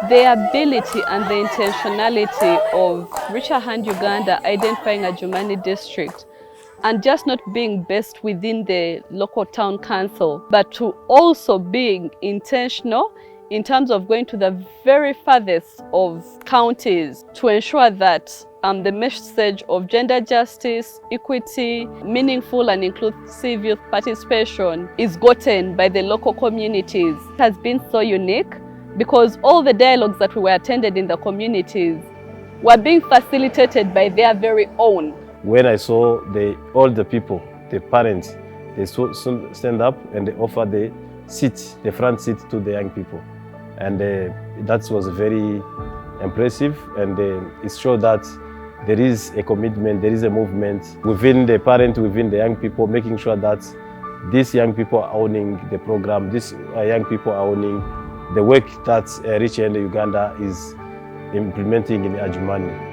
The ability and the intentionality of Reach A Hand Uganda identifying a Jumani district and just not being based within the local town council, but to also being intentional in terms of going to the very farthest of counties to ensure that the message of gender justice, equity, meaningful and inclusive youth participation is gotten by the local communities. It has been so unique because all the dialogues that we were attended in the communities were being facilitated by their very own. When I saw all the people, the parents, they stand up and they offer the front seat to the young people. And that was very impressive, and it showed that there is a commitment, there is a movement within the parents, within the young people, making sure that these young people are owning the program, these young people are owning the work that Reach A Hand Uganda is implementing in Adjumani.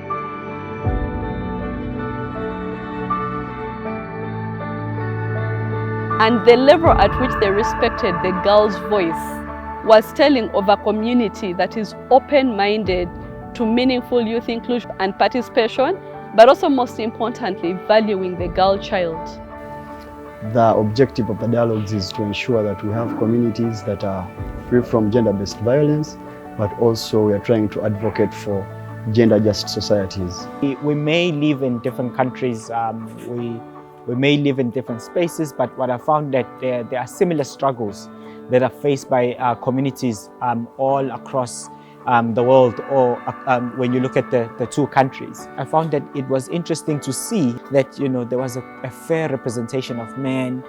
And the level at which they respected the girl's voice was telling of a community that is open-minded to meaningful youth inclusion and participation, but also most importantly, valuing the girl child. The objective of the dialogues is to ensure that we have communities that are free from gender-based violence, but also we are trying to advocate for gender-just societies. We may live in different countries, we may live in different spaces, but what I found that there are similar struggles that are faced by communities all across the world, or when you look at the two countries. I found that it was interesting to see that there was a fair representation of men,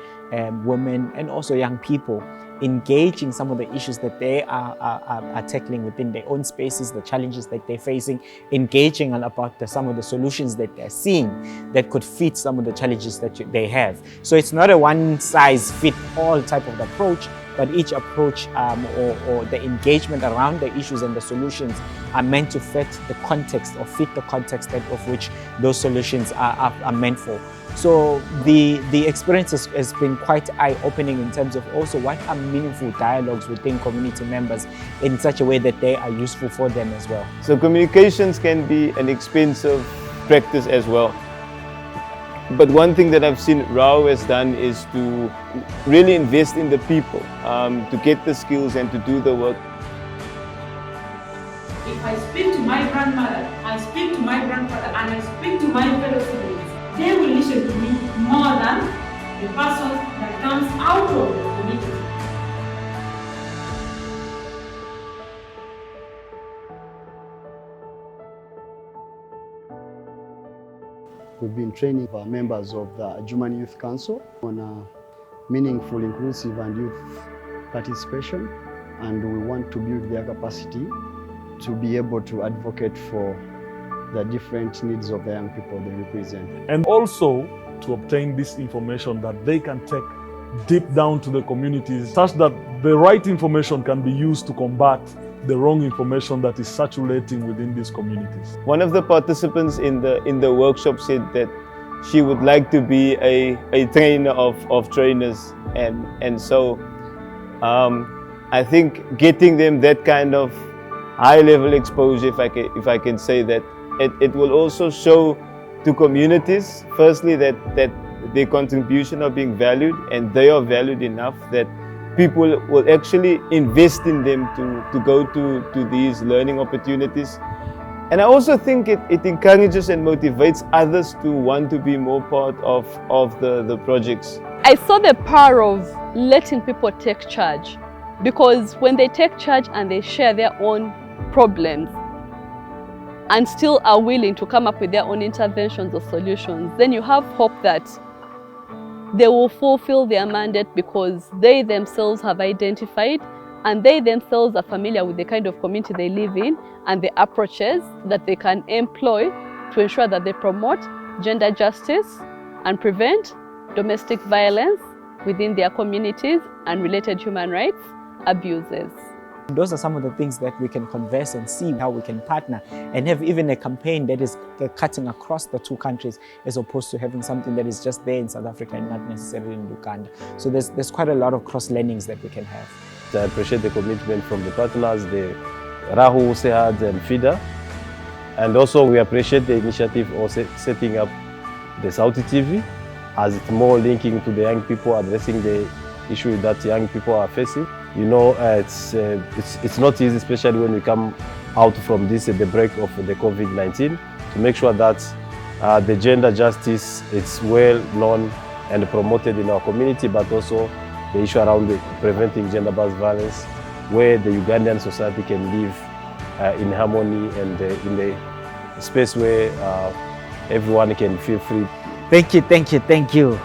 women, and also young people engaging some of the issues that they are tackling within their own spaces, the challenges that they're facing, engaging about some of the solutions that they're seeing that could fit some of the challenges that they have. So it's not a one-size-fits-all type of approach, but each approach or the engagement around the issues and the solutions are meant to fit the context, or fit the context of which those solutions are meant for. So the experience has been quite eye-opening in terms of also what are meaningful dialogues within community members in such a way that they are useful for them as well. So communications can be an expensive practice as well. But one thing that I've seen Rao has done is to really invest in the people, to get the skills and to do the work. If I speak to my grandmother, I speak to my grandfather, and I speak to my fellow siblings, they will listen to me more than the person that comes out of the community. We've been training our members of the Jumani Youth Council on a meaningful, inclusive and youth participation, and we want to build their capacity to be able to advocate for the different needs of the young people they represent. And also to obtain this information that they can take deep down to the communities, such that the right information can be used to combat the wrong information that is circulating within these communities. One of the participants in the workshop said that she would like to be a trainer of trainers, and so I think getting them that kind of high-level exposure, if I can say that, it will also show to communities, firstly, that their contribution are being valued, and they are valued enough that people will actually invest in them to go to these learning opportunities. And I also think it encourages and motivates others to want to be more part of the projects. I saw the power of letting people take charge, because when they take charge and they share their own problems and still are willing to come up with their own interventions or solutions, then you have hope that they will fulfill their mandate, because they themselves have identified and they themselves are familiar with the kind of community they live in and the approaches that they can employ to ensure that they promote gender justice and prevent domestic violence within their communities and related human rights abuses. Those are some of the things that we can converse and see how we can partner and have even a campaign that is cutting across the two countries, as opposed to having something that is just there in South Africa and not necessarily in Uganda. So there's quite a lot of cross-learnings that we can have. I appreciate the commitment from the partners, the Rahul, Sehad and Fida. And also we appreciate the initiative of setting up the Sauti TV, as it's more linking to the young people, addressing the issue that young people are facing. You know, it's not easy, especially when we come out from this the break of the COVID-19, to make sure that the gender justice is well known and promoted in our community, but also the issue around preventing gender-based violence, where the Ugandan society can live in harmony and in a space where everyone can feel free. Thank you.